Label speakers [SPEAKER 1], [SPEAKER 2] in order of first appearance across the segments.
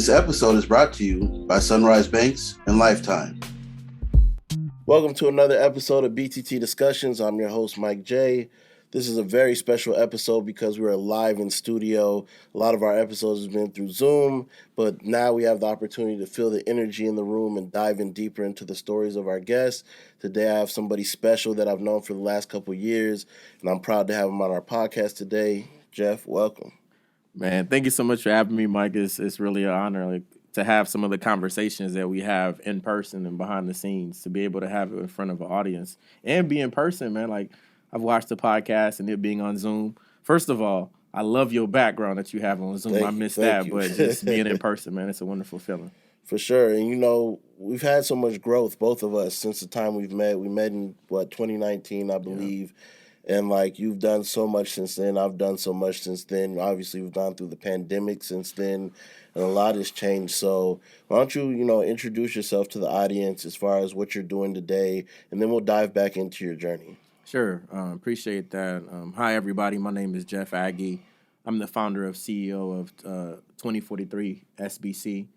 [SPEAKER 1] This episode is brought to you by Sunrise Banks and Lifetime. Welcome to another episode of BTT Discussions. I'm your host, Mike J. This is a very special episode because we're live in studio. A lot of our episodes have been through Zoom, but now we have the opportunity to feel the energy in the room and dive in deeper into the stories of our guests. Today I have somebody special that I've known for the last couple of years, and I'm proud to have him on our podcast today. Jeff, welcome.
[SPEAKER 2] Man, thank you so much for having me, Mike. It's really an honor to have some of the conversations that we have in person and behind the scenes, to be able to have it in front of an audience and be in person, man. Like, I've watched the podcast and it being on Zoom. First of all, I love your background that you have on Zoom. I miss that, but just being in person, man, it's a wonderful feeling.
[SPEAKER 1] For sure. And, you know, we've had so much growth, both of us, since the time we've met. We met in, 2019, I believe. Yeah. And, like, you've done so much since then. I've done so much since then. Obviously, we've gone through the pandemic since then, and a lot has changed. So why don't you, introduce yourself to the audience as far as what you're doing today, and then we'll dive back into your journey.
[SPEAKER 2] Sure. Appreciate that. Hi, everybody. My name is Jeff Aguy. I'm the founder of CEO of 2043 SBC.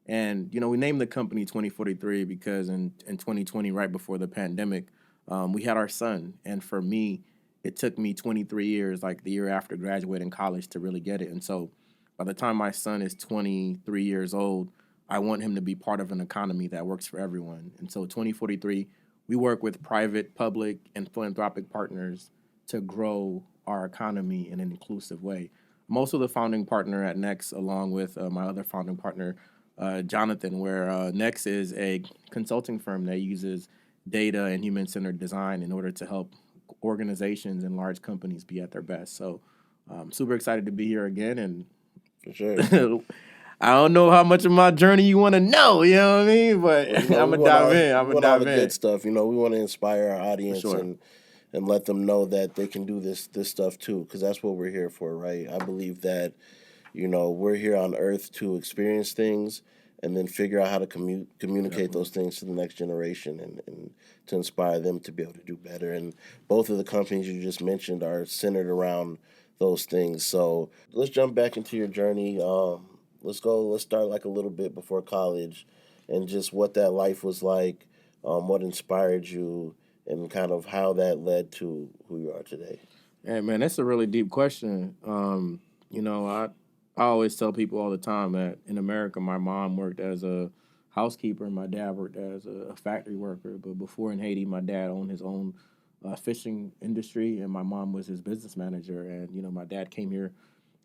[SPEAKER 2] And, we named the company 2043 because in 2020, right before the pandemic, we had our son. And for me, it took me 23 years, like the year after graduating college, to really get it. And so by the time my son is 23 years old, I want him to be part of an economy that works for everyone. And so 2043, we work with private, public, and philanthropic partners to grow our economy in an inclusive way. I'm also the founding partner at Next, along with my other founding partner, Jonathan, where Next is a consulting firm that uses data and human-centered design in order to help organizations and large companies be at their best. So I'm super excited to be here again. And
[SPEAKER 1] for sure.
[SPEAKER 2] I don't know how much of my journey you want to know, you know what I mean? But I'm going to dive in.
[SPEAKER 1] I'm going to dive in. Good stuff. We want to inspire our audience and let them know that they can do this stuff too, because that's what we're here for, right? I believe that, we're here on Earth to experience things and then figure out how to communicate those things to the next generation and to inspire them to be able to do better. And both of the companies you just mentioned are centered around those things. So let's jump back into your journey. Let's start like a little bit before college and just what that life was like, what inspired you, and kind of how that led to who you are today.
[SPEAKER 2] Hey, man, that's a really deep question. I always tell people all the time that in America, my mom worked as a housekeeper and my dad worked as a factory worker. But before in Haiti, my dad owned his own fishing industry and my mom was his business manager. And, my dad came here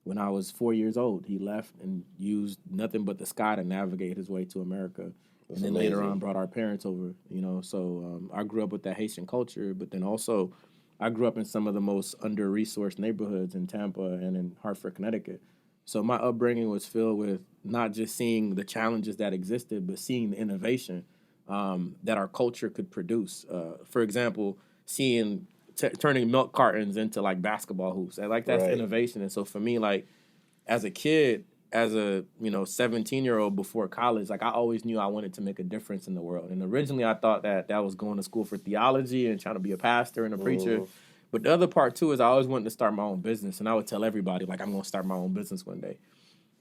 [SPEAKER 2] when I was 4 years old. He left and used nothing but the sky to navigate his way to America. That's and then amazing. Later on brought our parents over, So I grew up with that Haitian culture, but then also I grew up in some of the most under-resourced neighborhoods in Tampa and in Hartford, Connecticut. So my upbringing was filled with not just seeing the challenges that existed, but seeing the innovation that our culture could produce. For example, seeing turning milk cartons into like basketball hoops. That's right. Innovation. And so for me, like as a kid, as a 17-year-old before college, like I always knew I wanted to make a difference in the world. And originally I thought that was going to school for theology and trying to be a pastor and a preacher. But the other part, too, is I always wanted to start my own business. And I would tell everybody, like, I'm going to start my own business one day.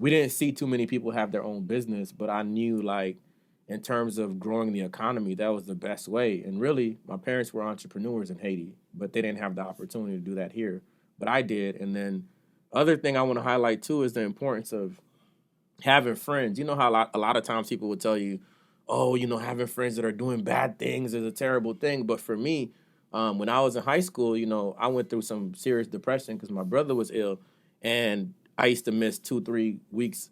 [SPEAKER 2] We didn't see too many people have their own business, but I knew, like, in terms of growing the economy, that was the best way. And really, my parents were entrepreneurs in Haiti, but they didn't have the opportunity to do that here. But I did. And then other thing I want to highlight, too, is the importance of having friends. You know how a lot of times people would tell you, oh, having friends that are doing bad things is a terrible thing. But for me, when I was in high school, I went through some serious depression because my brother was ill, and I used to miss 2-3 weeks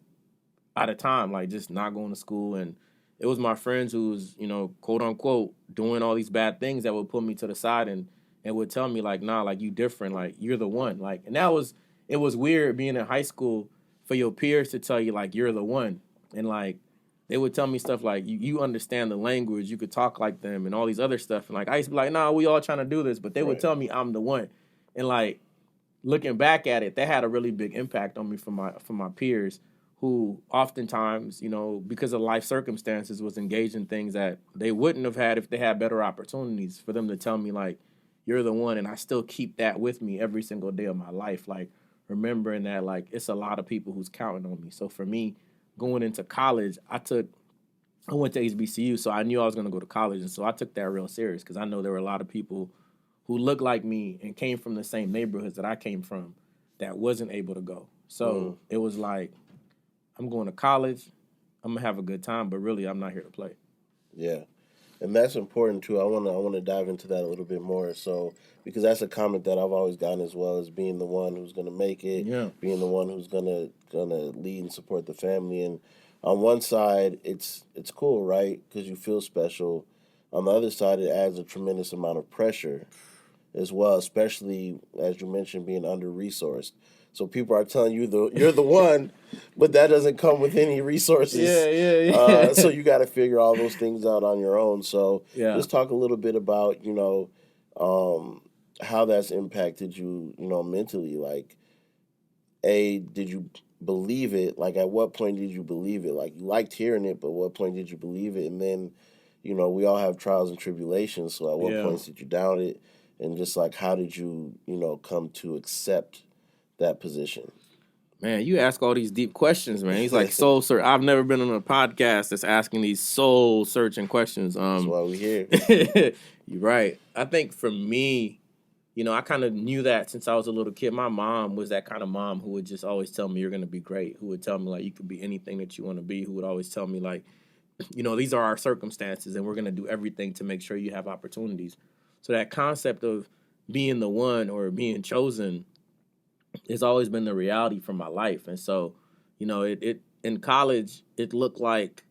[SPEAKER 2] at a time, like just not going to school. And it was my friends who was, quote unquote, doing all these bad things that would pull me to the side and would tell me like, nah, like you different, like you're the one. Like, and it was weird being in high school for your peers to tell you like you're the one. And like they would tell me stuff like, you understand the language, you could talk like them and all these other stuff. And like, I used to be like, nah, we all trying to do this. But they would tell me I'm the one. And like, looking back at it, that had a really big impact on me from my peers who oftentimes, because of life circumstances was engaged in things that they wouldn't have had if they had better opportunities for them to tell me like, you're the one. And I still keep that with me every single day of my life. Like remembering that like, it's a lot of people who's counting on me. So for me, going into college, I went to HBCU, so I knew I was going to go to college, and so I took that real serious because I know there were a lot of people who looked like me and came from the same neighborhoods that I came from that wasn't able to go. So it was like, I'm going to college, I'm gonna have a good time, but really, I'm not here to play.
[SPEAKER 1] Yeah. And that's important too. I wanna dive into that a little bit more. So because that's a comment that I've always gotten as well, as being the one who's gonna make it,
[SPEAKER 2] Yeah.
[SPEAKER 1] being the one who's gonna lead and support the family. And on one side, it's cool, right? Because you feel special. On the other side, it adds a tremendous amount of pressure as well, especially as you mentioned, being under resourced. So people are telling you you're the one, but that doesn't come with any resources.
[SPEAKER 2] Yeah.
[SPEAKER 1] So you got to figure all those things out on your own. So
[SPEAKER 2] Yeah.
[SPEAKER 1] just talk a little bit about how that's impacted you, mentally. Like, did you believe it? Like, at what point did you believe it? Like, you liked hearing it, but what point did you believe it? And then, we all have trials and tribulations. So at what points did you doubt it? And just like, how did you, come to accept that position?
[SPEAKER 2] Man, you ask all these deep questions, man. He's like soul search. I've never been on a podcast that's asking these soul searching questions.
[SPEAKER 1] That's why we're
[SPEAKER 2] here. You're right. I think for me, I kind of knew that since I was a little kid. My mom was that kind of mom who would just always tell me you're going to be great. Who would tell me like you could be anything that you want to be. Who would always tell me like, these are our circumstances and we're going to do everything to make sure you have opportunities. So that concept of being the one or being chosen has always been the reality for my life. And so, it in college, it looked like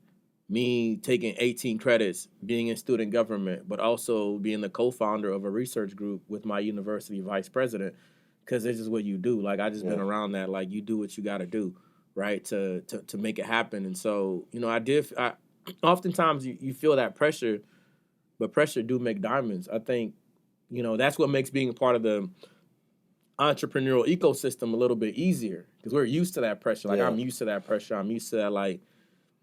[SPEAKER 2] me taking 18 credits, being in student government, but also being the co-founder of a research group with my university vice president, because this is what you do. Like, I just been around that. Like, you do what you got to do, right, to make it happen. And so, oftentimes you feel that pressure, but pressure do make diamonds. I think, that's what makes being a part of the entrepreneurial ecosystem a little bit easier because we're used to that pressure. Like, I'm used to that pressure. I'm used to that, like,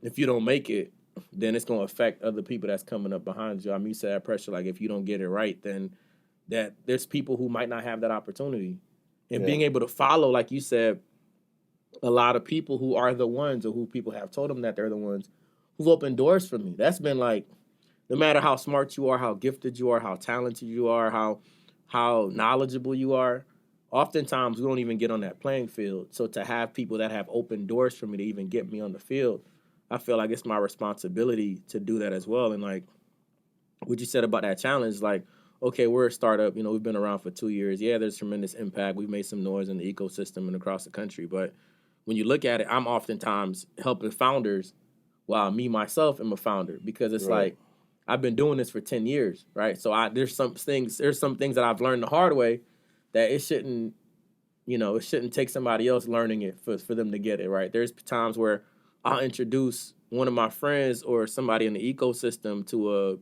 [SPEAKER 2] if you don't make it, then it's going to affect other people that's coming up behind you. I'm used to that pressure. Like, if you don't get it right, then that there's people who might not have that opportunity. And being able to follow, like you said, a lot of people who are the ones or who people have told them that they're the ones who've opened doors for me. That's been like, no matter how smart you are, how gifted you are, how talented you are, how knowledgeable you are, oftentimes we don't even get on that playing field. So to have people that have opened doors for me to even get me on the field, I feel like it's my responsibility to do that as well. And like what you said about that challenge, like, okay, we're a startup, we've been around for 2 years. Yeah, there's tremendous impact. We've made some noise in the ecosystem and across the country. But when you look at it, I'm oftentimes helping founders while me myself am a founder because it's like, I've been doing this for 10 years, right? So there's some things that I've learned the hard way that it shouldn't take somebody else learning it for them to get it, right? There's times where I'll introduce one of my friends or somebody in the ecosystem to a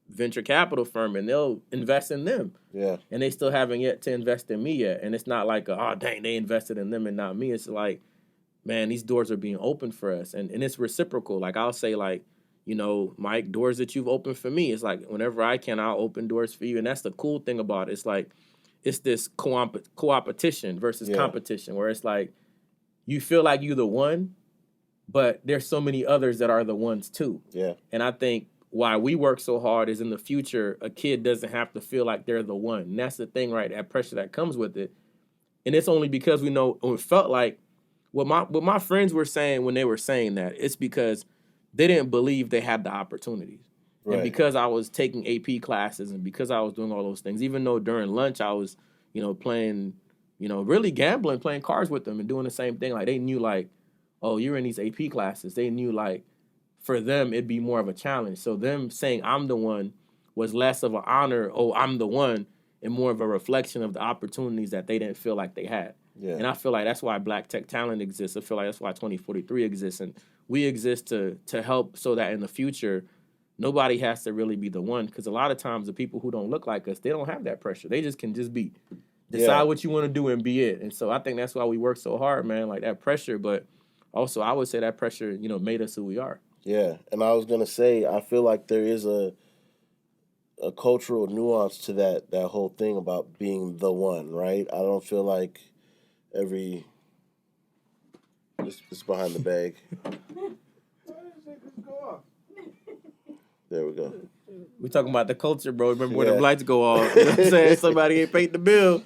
[SPEAKER 2] venture capital firm and they'll invest in them.
[SPEAKER 1] Yeah.
[SPEAKER 2] And they still haven't yet to invest in me yet. And it's not like, oh, dang, they invested in them and not me. It's like, man, these doors are being opened for us. And it's reciprocal. Like, I'll say, like, Mike, doors that you've opened for me. It's like, whenever I can, I'll open doors for you. And that's the cool thing about it. It's like, it's this co-opetition versus competition where it's like, you feel like you're the one, but there's so many others that are the ones too.
[SPEAKER 1] Yeah.
[SPEAKER 2] And I think why we work so hard is in the future, a kid doesn't have to feel like they're the one. And that's the thing, right? That pressure that comes with it. And it's only because we felt like what my friends were saying when they were saying that, it's because they didn't believe they had the opportunities. Right. And because I was taking AP classes and because I was doing all those things, even though during lunch I was, playing, really gambling, playing cards with them and doing the same thing. Like, they knew, like, oh, you're in these AP classes. They knew, like, for them, it'd be more of a challenge. So them saying I'm the one was less of an honor, oh, I'm the one, and more of a reflection of the opportunities that they didn't feel like they had.
[SPEAKER 1] Yeah.
[SPEAKER 2] And I feel like that's why Black Tech Talent exists. I feel like that's why 2043 exists. And we exist to help so that in the future, nobody has to really be the one. Because a lot of times the people who don't look like us, they don't have that pressure. They just can just be. Decide what you want to do and be it. And so I think that's why we work so hard, man, like that pressure. But also I would say that pressure, made us who we are.
[SPEAKER 1] Yeah. And I was going to say, I feel like there is a cultural nuance to that whole thing about being the one, right? I don't feel like every It's behind the bag. There we go.
[SPEAKER 2] We talking about the culture, bro. Remember when the lights go off? You know what I'm saying? Somebody ain't paid the bill.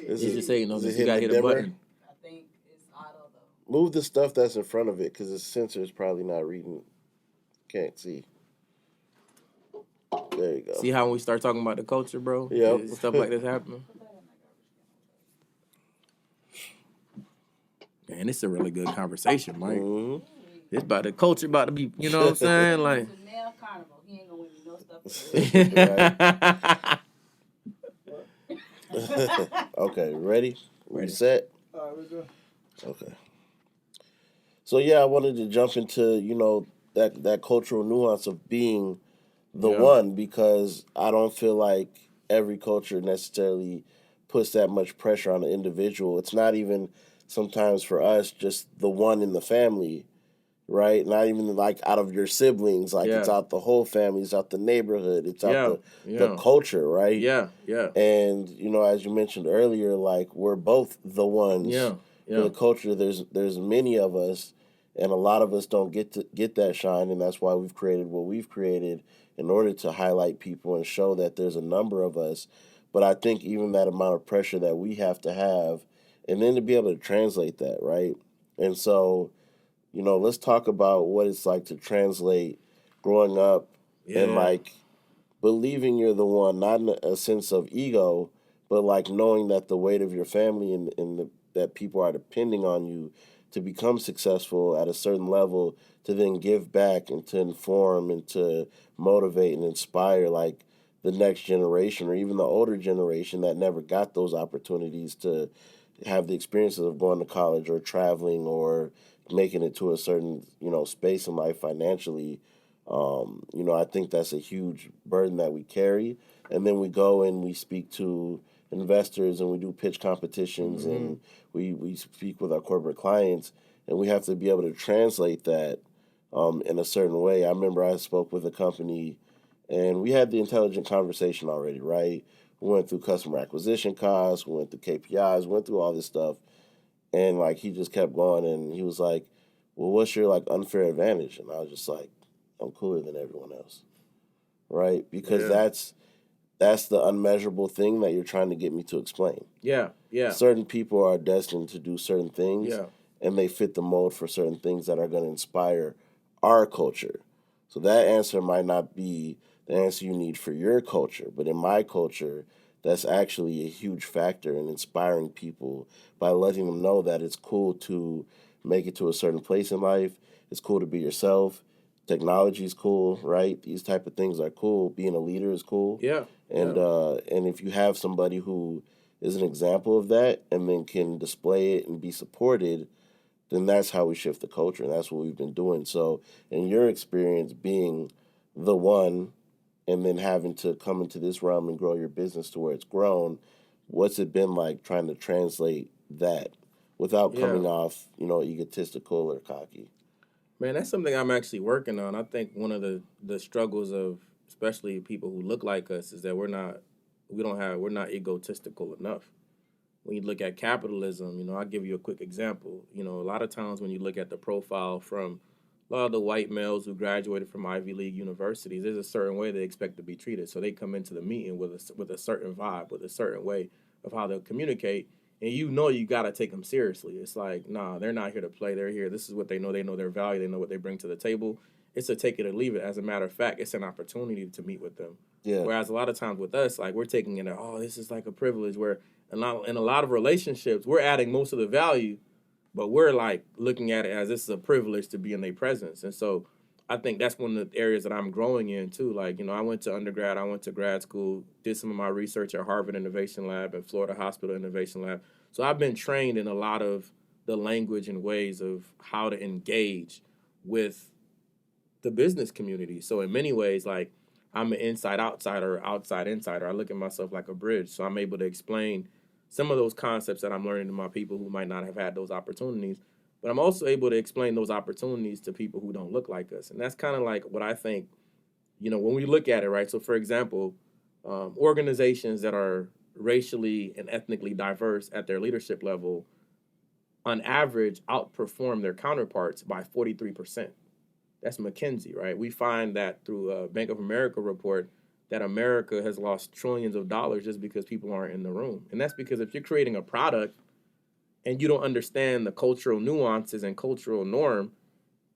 [SPEAKER 2] It's just saying, you gotta hit a button.
[SPEAKER 3] I think it's auto though.
[SPEAKER 1] Move the stuff that's in front of it because the sensor is probably not reading. Can't see. There you go.
[SPEAKER 2] See how when we start talking about the culture, bro?
[SPEAKER 1] Yeah.
[SPEAKER 2] Stuff like this happening. Man, it's a really good conversation, Mike. Mm-hmm. It's about the culture, about to be, you know what I'm saying? Like,
[SPEAKER 3] it's a nail carnival. He ain't gonna win me no stuff.
[SPEAKER 1] Okay, ready? We set? Okay. So yeah, I wanted to jump into, that cultural nuance of being the one, because I don't feel like every culture necessarily puts that much pressure on the individual. It's not even sometimes for us just the one in the family, right? Not even like out of your siblings. Like it's out the whole family. It's out the neighborhood. It's out the culture, right?
[SPEAKER 2] Yeah.
[SPEAKER 1] And as you mentioned earlier, like we're both the ones for the culture. There's many of us, and a lot of us don't get that shine, and that's why we've created what we've created in order to highlight people and show that there's a number of us. But I think even that amount of pressure that we have, and then to be able to translate that, right? And so, let's talk about what it's like to translate growing up and like believing you're the one, not in a sense of ego, but like knowing that the weight of your family and that people are depending on you to become successful at a certain level, to then give back and to inform and to motivate and inspire like the next generation or even the older generation that never got those opportunities to have the experiences of going to college or traveling or making it to a certain, space in life financially. I think that's a huge burden that we carry. And then we go and we speak to investors and we do pitch competitions and we speak with our corporate clients, and we have to be able to translate that in a certain way. I remember I spoke with a company and we had the intelligent conversation already, right? We went through customer acquisition costs, we went through KPIs, went through all this stuff. And like he just kept going and he was like, well, what's your like unfair advantage? And I was just like, I'm cooler than everyone else. Right? Because that's the unmeasurable thing that you're trying to get me to explain.
[SPEAKER 2] Yeah.
[SPEAKER 1] Certain people are destined to do certain things, and they fit the mold for certain things that are going to inspire our culture. So that answer might not be the answer you need for your culture, but in my culture, that's actually a huge factor in inspiring people by letting them know that it's cool to make it to a certain place in life. It's cool to be yourself. Technology is cool, right? These type of things are cool. Being a leader is cool.
[SPEAKER 2] Yeah.
[SPEAKER 1] And if you have somebody who is an example of that and then can display it and be supported, then that's how we shift the culture, and that's what we've been doing. So in your experience being the one and then having to come into this realm and grow your business to where it's grown, what's it been like trying to translate that without coming off, egotistical or cocky?
[SPEAKER 2] Man, that's something I'm actually working on. I think one of the struggles of especially people who look like us is that we're not egotistical enough. When you look at capitalism, I'll give you a quick example. A lot of times when you look at the profile from a lot of the white males who graduated from Ivy League universities, there's a certain way they expect to be treated. So they come into the meeting with a certain vibe, with a certain way of how they'll communicate. And you got to take them seriously. It's like, nah, they're not here to play. They're here. This is what they know. They know their value. They know what they bring to the table. It's a take it or leave it. As a matter of fact, it's an opportunity to meet with them.
[SPEAKER 1] Yeah.
[SPEAKER 2] Whereas a lot of times with us, like we're taking it, this is like a privilege. Where in a lot of relationships, we're adding most of the value, but we're like looking at it as this is a privilege to be in their presence. And so I think that's one of the areas that I'm growing in too. Like, I went to undergrad, I went to grad school, did some of my research at Harvard Innovation Lab and Florida Hospital Innovation Lab. So I've been trained in a lot of the language and ways of how to engage with the business community. So in many ways, like I'm an inside outsider, outside insider. I look at myself like a bridge. So I'm able to explain some of those concepts that I'm learning to my people who might not have had those opportunities. But I'm also able to explain those opportunities to people who don't look like us. And that's kind of like what I think, when we look at it, right? So, for example, organizations that are racially and ethnically diverse at their leadership level, on average, outperform their counterparts by 43%. That's McKinsey, right? We find that through a Bank of America report that America has lost trillions of dollars just because people aren't in the room. And that's because if you're creating a product and you don't understand the cultural nuances and cultural norm,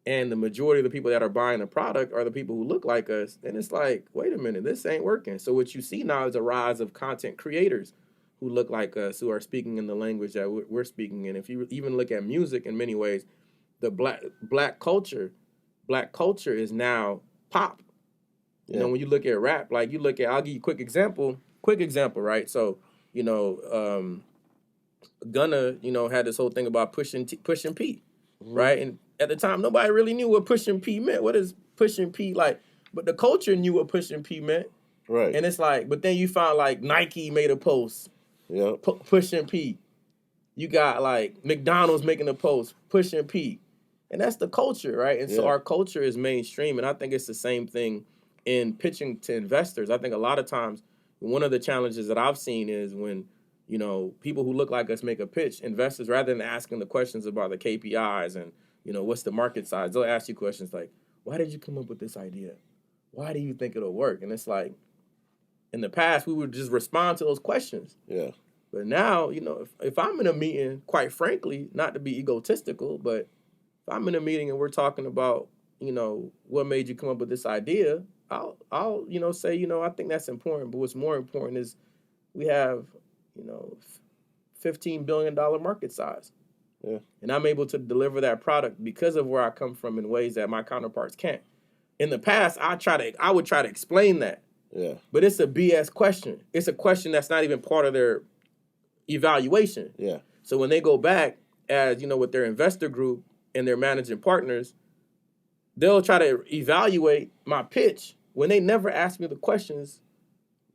[SPEAKER 2] and the majority of the people that are buying the product are the people who look like us, then it's like, wait a minute, this ain't working. So what you see now is a rise of content creators who look like us, who are speaking in the language that we're speaking in. If you even look at music in many ways, the black culture is now pop. You know, when you look at rap, like you look at, I'll give you a quick example, right? So, you know, Gunna, you know, had this whole thing about pushing P, right? And at the time, nobody really knew what pushing P meant. What is pushing P like? But the culture knew what pushing P meant.
[SPEAKER 1] Right.
[SPEAKER 2] And it's like, but then you found like Nike made a post, pushing P. You got like McDonald's making a post, pushing P. And that's the culture, right? And so our culture is mainstream. And I think it's the same thing in pitching to investors. I think a lot of times, one of the challenges that I've seen is when, you know, people who look like us make a pitch, investors, rather than asking the questions about the KPIs and, you know, what's the market size, they'll ask you questions like, why did you come up with this idea? Why do you think it'll work? And it's like, in the past, we would just respond to those questions.
[SPEAKER 1] Yeah.
[SPEAKER 2] But now, you know, if I'm in a meeting, quite frankly, not to be egotistical, but if I'm in a meeting and we're talking about, you know, what made you come up with this idea, I'll, you know, say, you know, I think that's important. But what's more important is we have, you know, $15 billion market size.
[SPEAKER 1] Yeah.
[SPEAKER 2] And I'm able to deliver that product because of where I come from in ways that my counterparts can't. In the past, I would try to explain that.
[SPEAKER 1] Yeah.
[SPEAKER 2] But it's a BS question. It's a question that's not even part of their evaluation.
[SPEAKER 1] Yeah.
[SPEAKER 2] So when they go back, as you know, with their investor group and their managing partners, they'll try to evaluate my pitch when they never ask me the questions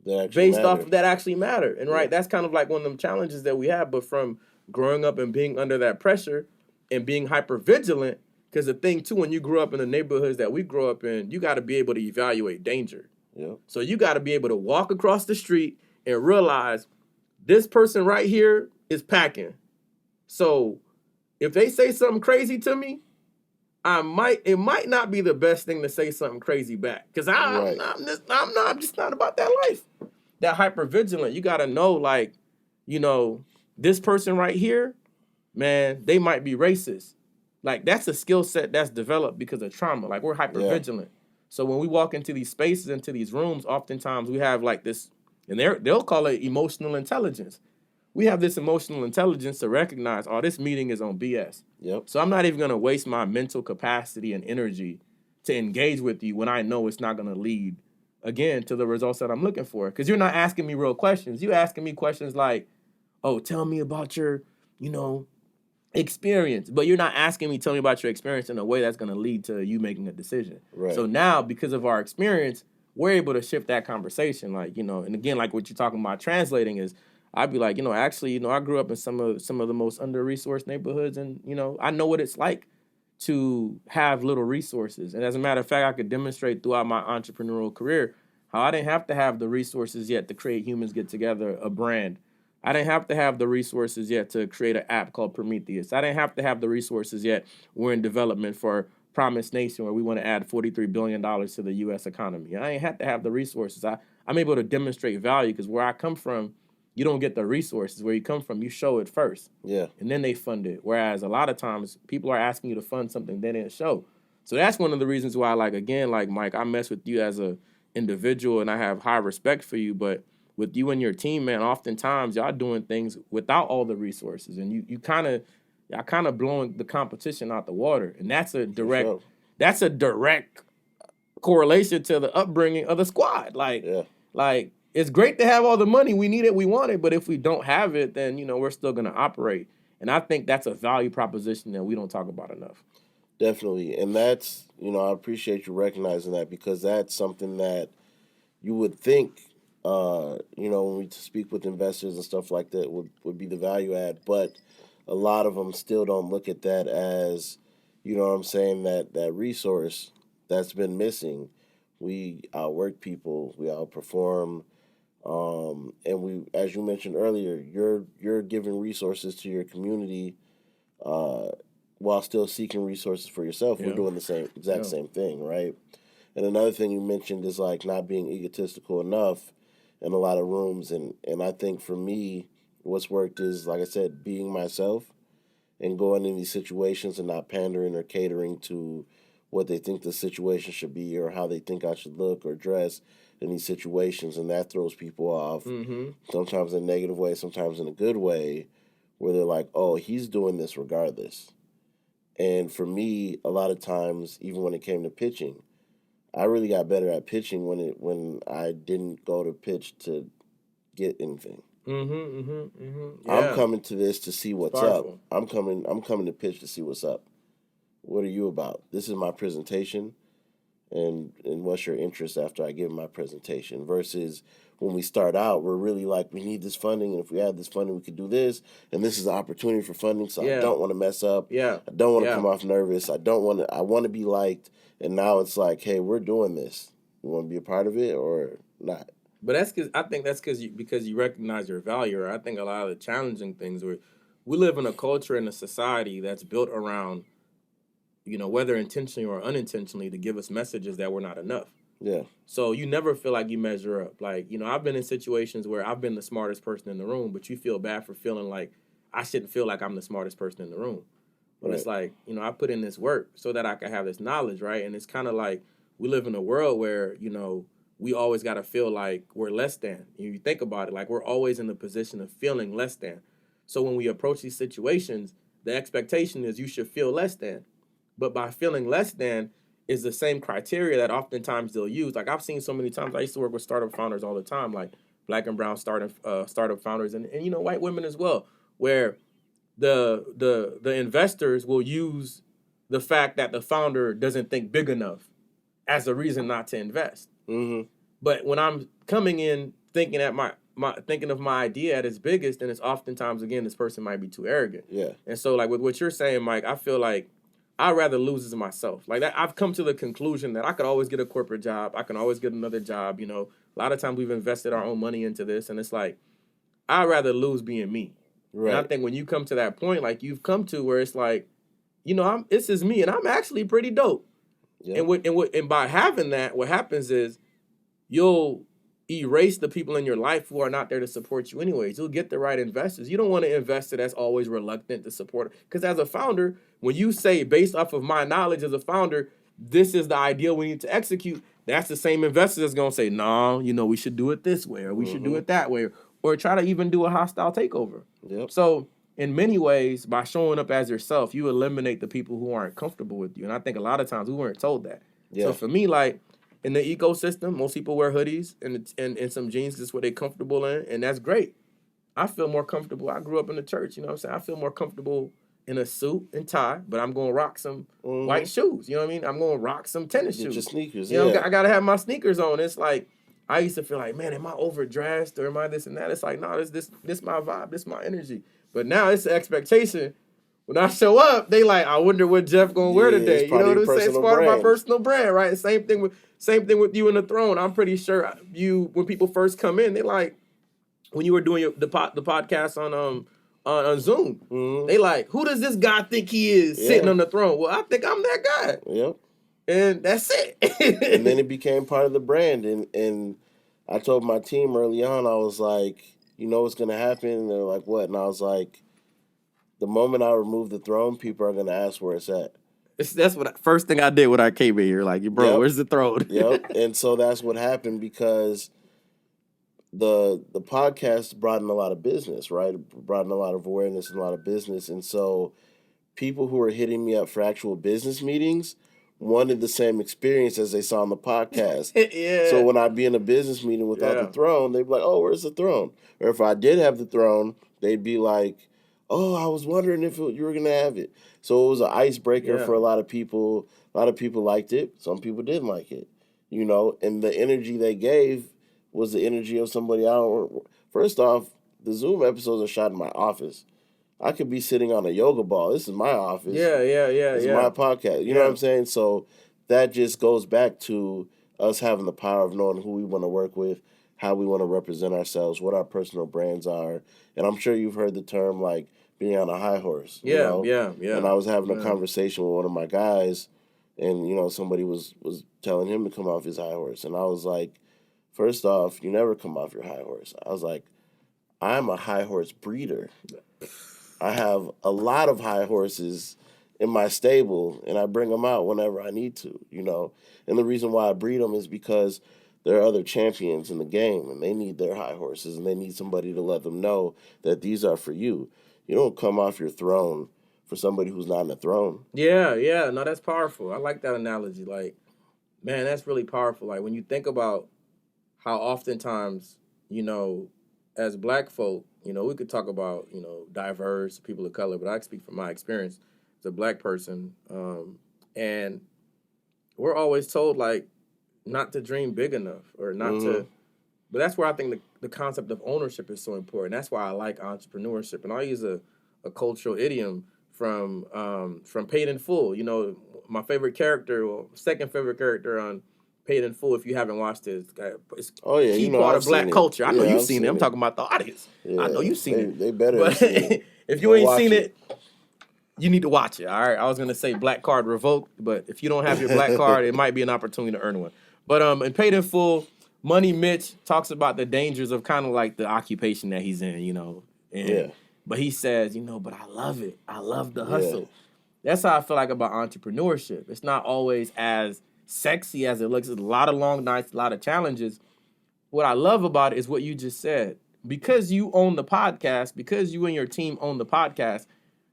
[SPEAKER 2] based off of that actually matter. And right, that's kind of like one of them challenges that we have. But from growing up and being under that pressure and being hyper vigilant, because the thing too, when you grew up in the neighborhoods that we grew up in, you got to be able to evaluate danger.
[SPEAKER 1] Yeah.
[SPEAKER 2] So you got to be able to walk across the street and realize this person right here is packing. So if they say something crazy to me, it might not be the best thing to say something crazy back. Because I'm just not about that life. That hyper vigilant, you got to know, like, you know, this person right here, man, they might be racist. Like, that's a skill set that's developed because of trauma. Like, we're hyper vigilant. So when we walk into these spaces, into these rooms, oftentimes we have like this, and they'll call it emotional intelligence. We have this emotional intelligence to recognize, oh, this meeting is on BS.
[SPEAKER 1] Yep.
[SPEAKER 2] So I'm not even going to waste my mental capacity and energy to engage with you when I know it's not going to lead, again, to the results that I'm looking for. Because you're not asking me real questions. You're asking me questions like, oh, tell me about your, you know, experience. But you're not asking me, tell me about your experience in a way that's going to lead to you making a decision.
[SPEAKER 1] Right.
[SPEAKER 2] So now, because of our experience, we're able to shift that conversation. Like, you know, and again, like what you're talking about translating is, I'd be like, you know, actually, you know, I grew up in some of the most under-resourced neighborhoods, and, you know, I know what it's like to have little resources. And as a matter of fact, I could demonstrate throughout my entrepreneurial career how I didn't have to have the resources yet to create Humans Get Together, a brand. I didn't have to have the resources yet to create an app called Prometheus. I didn't have to have the resources yet. We're in development for Promise Nation, where we want to add $43 billion to the U.S. economy. I ain't had to have the resources. I'm able to demonstrate value because where I come from, you don't get the resources. Where you come from, you show it first.
[SPEAKER 1] Yeah.
[SPEAKER 2] And then they fund it. Whereas a lot of times, people are asking you to fund something they didn't show. So that's one of the reasons why, like, again, like, Mike, I mess with you as a individual and I have high respect for you, but with you and your team, man, oftentimes y'all doing things without all the resources, and y'all kind of blowing the competition out the water, and that's a direct correlation to the upbringing of the squad. Like it's great to have all the money, we need it, we want it, but if we don't have it, then, you know, we're still gonna operate, and I think that's a value proposition that we don't talk about enough.
[SPEAKER 1] Definitely, and that's, you know, I appreciate you recognizing that, because that's something that you would think. You know, when we speak with investors and stuff like that would be the value add, but a lot of them still don't look at that as, you know what I'm saying, that resource that's been missing. We outwork people, we outperform, and we, as you mentioned earlier, you're giving resources to your community while still seeking resources for yourself. We're doing the exact same thing, right? And another thing you mentioned is like not being egotistical enough in a lot of rooms. And I think for me, what's worked is, like I said, being myself and going in these situations and not pandering or catering to what they think the situation should be or how they think I should look or dress in these situations. And that throws people off, sometimes in a negative way, sometimes in a good way, where they're like, oh, he's doing this regardless. And for me, a lot of times, even when it came to pitching, I really got better at pitching when I didn't go to pitch to get anything.
[SPEAKER 2] Yeah.
[SPEAKER 1] I'm coming to this to see what's up. I'm coming to pitch to see what's up. What are you about? This is my presentation, and what's your interest after I give my presentation? Versus when we start out, we're really like, we need this funding, and if we had this funding, we could do this, and this is an opportunity for funding, so I don't want to mess up. I don't want to come off nervous. I want to be liked, and now it's like, hey, we're doing this. You want to be a part of it or not?
[SPEAKER 2] But I think that's because you recognize your value. Or I think a lot of the challenging things where we live in a culture and a society that's built around, whether intentionally or unintentionally, to give us messages that we're not enough.
[SPEAKER 1] Yeah.
[SPEAKER 2] So you never feel like you measure up. Like, I've been in situations where I've been the smartest person in the room, but you feel bad for feeling like I shouldn't feel like I'm the smartest person in the room. But It's like, I put in this work so that I can have this knowledge, right? And it's kind of like we live in a world where, we always got to feel like we're less than. You think about it, like we're always in the position of feeling less than. So when we approach these situations, the expectation is you should feel less than. But by feeling less than is the same criteria that oftentimes they'll use. Like I've seen so many times, I used to work with startup founders all the time, like Black and brown startup founders and white women as well, where the investors will use the fact that the founder doesn't think big enough as a reason not to invest. But when I'm coming in thinking at thinking of my idea at its biggest, then it's oftentimes, again, this person might be too arrogant.
[SPEAKER 1] Yeah.
[SPEAKER 2] And so like with what you're saying, Mike, I feel like I'd rather lose as myself. Like that, I've come to the conclusion that I could always get a corporate job. I can always get another job. A lot of times we've invested our own money into this, and it's like I'd rather lose being me. Right. And I think when you come to that point, like you've come to where it's like, this is me, and I'm actually pretty dope. Yeah. And by having that, what happens is you'll erase the people in your life who are not there to support you anyways. You'll get the right investors. You don't want an investor that's always reluctant to support. Because as a founder, when you say, based off of my knowledge as a founder, this is the ideal we need to execute, that's the same investor that's going to say, no, we should do it this way, or we should do it that way, or try to even do a hostile takeover. Yep. So in many ways, by showing up as yourself, you eliminate the people who aren't comfortable with you. And I think a lot of times we weren't told that. Yeah. So for me, like, in the ecosystem, most people wear hoodies and some jeans. That's what they're comfortable in, and that's great. I feel more comfortable. I grew up in the church, you know what I'm saying? I feel more comfortable in a suit and tie, but I'm going to rock some white shoes, you know what I mean? I'm going to rock some tennis shoes.
[SPEAKER 1] Your sneakers,
[SPEAKER 2] I got to have my sneakers on. It's like, I used to feel like, man, am I overdressed or am I this and that? It's like, no, this my vibe, this my energy. But now it's the expectation. When I show up, they like, I wonder what Jeff gonna wear today. You know what I'm saying? It's part of my personal brand, right? Same thing with you in the throne. I'm pretty sure when people first come in, they like, when you were doing the podcast on Zoom, they like, who does this guy think he is sitting on the throne? Well, I think I'm that guy.
[SPEAKER 1] Yep.
[SPEAKER 2] And that's it.
[SPEAKER 1] And then it became part of the brand. And I told my team early on, I was like, you know what's gonna happen? And they're like, what? And I was like, the moment I remove the throne, people are gonna ask where it's at.
[SPEAKER 2] That's first thing I did when I came in here. Like, bro, where's the throne?
[SPEAKER 1] Yep. And so that's what happened because the podcast brought in a lot of business, right? It brought in a lot of awareness and a lot of business. And so people who were hitting me up for actual business meetings wanted the same experience as they saw on the podcast. Yeah. So when I'd be in a business meeting without the throne, they'd be like, oh, where's the throne? Or if I did have the throne, they'd be like, oh, I was wondering if you were going to have it. So it was an icebreaker for a lot of people. A lot of people liked it. Some people didn't like it, and the energy they gave was the energy of somebody I don't. First off, the Zoom episodes are shot in my office. I could be sitting on a yoga ball. This is my office.
[SPEAKER 2] Yeah.
[SPEAKER 1] This is my podcast. You know what I'm saying? So that just goes back to us having the power of knowing who we want to work with, how we want to represent ourselves, what our personal brands are. And I'm sure you've heard the term like being on a high horse.
[SPEAKER 2] Yeah,
[SPEAKER 1] you know?
[SPEAKER 2] yeah.
[SPEAKER 1] And I was having a conversation with one of my guys, and somebody was telling him to come off his high horse, and I was like, first off, you never come off your high horse. I was like, I'm a high horse breeder. I have a lot of high horses in my stable, and I bring them out whenever I need to, And the reason why I breed them is because there are other champions in the game, and they need their high horses, and they need somebody to let them know that these are for you. You don't come off your throne for somebody who's not on the throne.
[SPEAKER 2] Yeah. No, that's powerful. I like that analogy. Like, man, that's really powerful. Like, when you think about how oftentimes, as black folk, we could talk about, diverse people of color, but I speak from my experience as a black person. And we're always told, like, not to dream big enough or not to. But that's where I think the concept of ownership is so important. That's why I like entrepreneurship. And I'll use a cultural idiom from Paid in Full. My favorite character, or second favorite character on Paid in Full, if you haven't watched it, it's key part of black culture. I know you've seen it. I'm talking about the audience. Yeah, I know you've seen it.
[SPEAKER 1] They better have seen it.
[SPEAKER 2] If you ain't seen it, you need to watch it, all right? I was going to say black card revoked, but if you don't have your black card, it might be an opportunity to earn one. But in Paid in Full, Money Mitch talks about the dangers of kind of like the occupation that he's in, But he says, but I love it. I love the hustle. Yeah. That's how I feel like about entrepreneurship. It's not always as sexy as it looks. It's a lot of long nights, a lot of challenges. What I love about it is what you just said. Because you own the podcast, because you and your team own the podcast,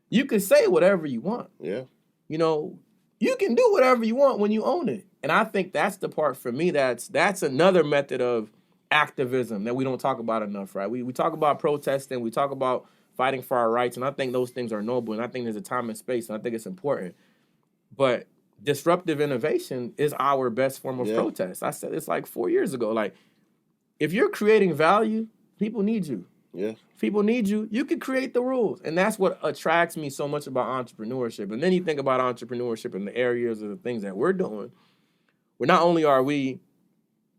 [SPEAKER 2] you can say whatever you want.
[SPEAKER 1] Yeah.
[SPEAKER 2] You can do whatever you want when you own it. And I think that's the part for me that's another method of activism that we don't talk about enough, right? We talk about protesting, we talk about fighting for our rights, and I think those things are noble, and I think there's a time and space, and I think it's important. But disruptive innovation is our best form of protest. I said this like 4 years ago. Like, if you're creating value, people need you.
[SPEAKER 1] Yeah.
[SPEAKER 2] If people need you, you can create the rules. And that's what attracts me so much about entrepreneurship. And then you think about entrepreneurship in the areas of the things that we're doing, where not only are we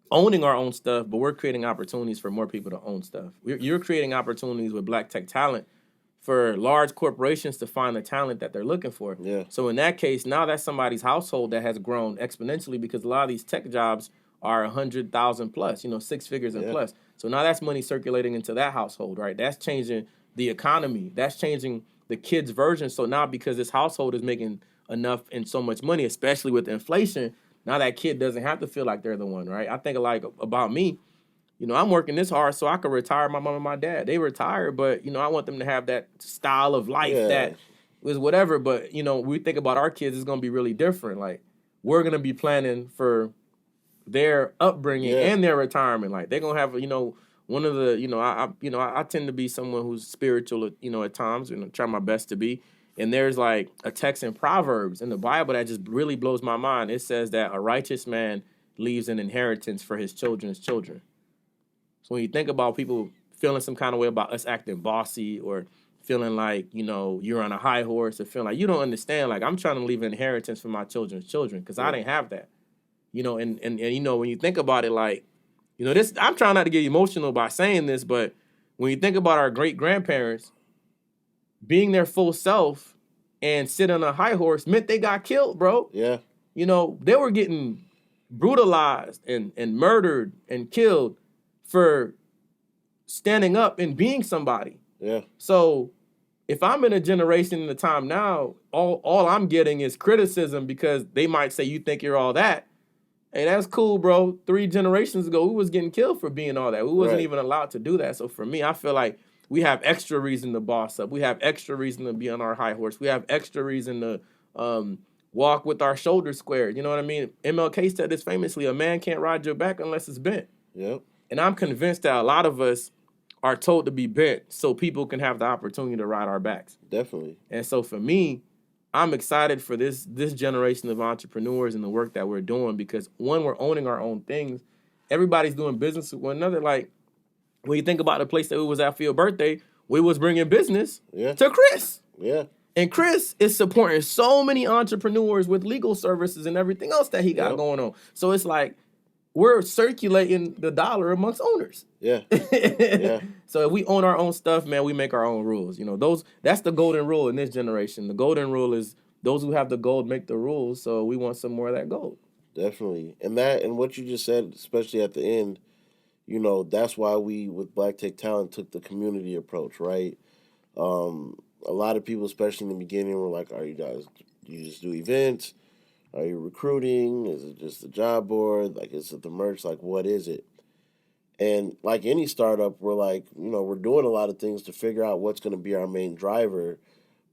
[SPEAKER 2] owning our own stuff, but we're creating opportunities for more people to own stuff. You're creating opportunities with black tech talent for large corporations to find the talent that they're looking for.
[SPEAKER 1] Yeah.
[SPEAKER 2] So in that case, now that's somebody's household that has grown exponentially because a lot of these tech jobs are 100,000 plus, 6 figures and plus. So now that's money circulating into that household, right? That's changing the economy. That's changing the kids' version. So now because this household is making enough and so much money, especially with inflation, now that kid doesn't have to feel like they're the one, right? I think like about me, I'm working this hard so I could retire my mom and my dad. They retired, but, I want them to have that style of life that was whatever. But, we think about our kids, it's going to be really different. Like, we're going to be planning for their upbringing and their retirement. Like, they're going to have, one of the, I tend to be someone who's spiritual, at times, and I try my best to be. And there's like a text in Proverbs in the Bible that just really blows my mind. It says that a righteous man leaves an inheritance for his children's children. So when you think about people feeling some kind of way about us acting bossy or feeling like, you're on a high horse or feeling like you don't understand, like I'm trying to leave an inheritance for my children's children because I didn't have that. And when you think about it, like, this, I'm trying not to get emotional by saying this, but when you think about our great-grandparents, being their full self and sitting on a high horse meant they got killed, bro.
[SPEAKER 1] Yeah.
[SPEAKER 2] They were getting brutalized and murdered and killed for standing up and being somebody.
[SPEAKER 1] Yeah.
[SPEAKER 2] So if I'm in a generation in the time now, all I'm getting is criticism because they might say, you think you're all that. Hey, that's cool, bro. 3 generations ago, we was getting killed for being all that. We wasn't even allowed to do that. So for me, I feel like we have extra reason to boss up. We have extra reason to be on our high horse. We have extra reason to walk with our shoulders squared. You know what I mean? MLK said this famously, a man can't ride your back unless it's bent.
[SPEAKER 1] Yep.
[SPEAKER 2] And I'm convinced that a lot of us are told to be bent so people can have the opportunity to ride our backs.
[SPEAKER 1] Definitely.
[SPEAKER 2] And so for me, I'm excited for this generation of entrepreneurs and the work that we're doing because, one, we're owning our own things. Everybody's doing business with one another. Like, when you think about the place that we was at for your birthday, we was bringing business to Chris.
[SPEAKER 1] Yeah.
[SPEAKER 2] And Chris is supporting so many entrepreneurs with legal services and everything else that he got going on. So it's like, we're circulating the dollar amongst owners.
[SPEAKER 1] Yeah. Yeah.
[SPEAKER 2] So if we own our own stuff, man, we make our own rules. That's the golden rule in this generation. The golden rule is those who have the gold make the rules. So we want some more of that gold.
[SPEAKER 1] Definitely. And what you just said, especially at the end, that's why we with Black Tech Talent took the community approach, right? A lot of people, especially in the beginning, were like, "Are do you just do events? Are you recruiting? Is it just the job board? Like, is it the merch? Like, what is it?" And like any startup, we're like, we're doing a lot of things to figure out what's going to be our main driver.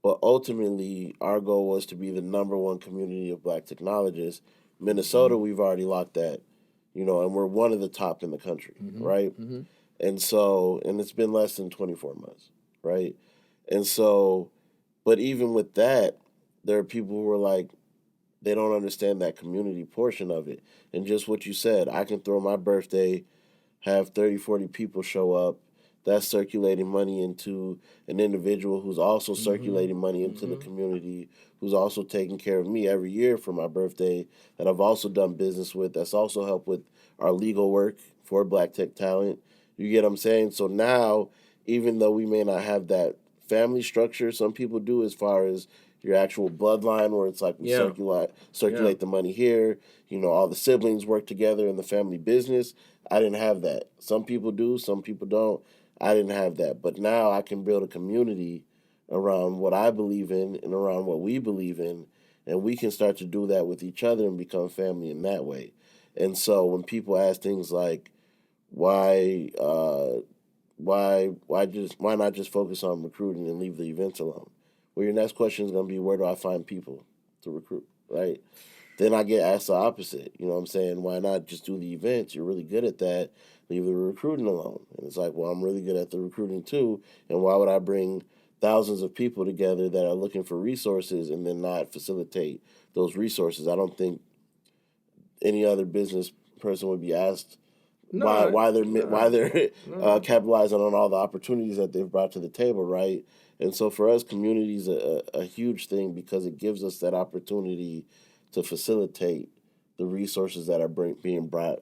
[SPEAKER 1] But ultimately, our goal was to be the number one community of Black technologists. Minnesota, we've already locked that, and we're one of the top in the country, right? Mm-hmm. And so, and it's been less than 24 months, right? And so, but even with that, there are people who are like, they don't understand that community portion of it. And just what you said, I can throw my birthday, have 30, 40 people show up. That's circulating money into an individual who's also circulating money into the community, who's also taking care of me every year for my birthday, that I've also done business with, that's also helped with our legal work for Black Tech Talent. You get what I'm saying? So now, even though we may not have that family structure, some people do as far as your actual bloodline, where it's like we circulate the money here. All the siblings work together in the family business. I didn't have that. Some people do, some people don't. I didn't have that. But now I can build a community around what I believe in and around what we believe in, and we can start to do that with each other and become family in that way. And so when people ask things like, why not just focus on recruiting and leave the events alone? Well, your next question is going to be, where do I find people to recruit, right? Then I get asked the opposite. You know what I'm saying? Why not just do the events? You're really good at that. Leave the recruiting alone. And it's like, well, I'm really good at the recruiting too. And why would I bring thousands of people together that are looking for resources and then not facilitate those resources? I don't think any other business person would be asked why they're capitalizing on all the opportunities that they've brought to the table, right? And so for us, community is a huge thing because it gives us that opportunity to facilitate the resources that are being brought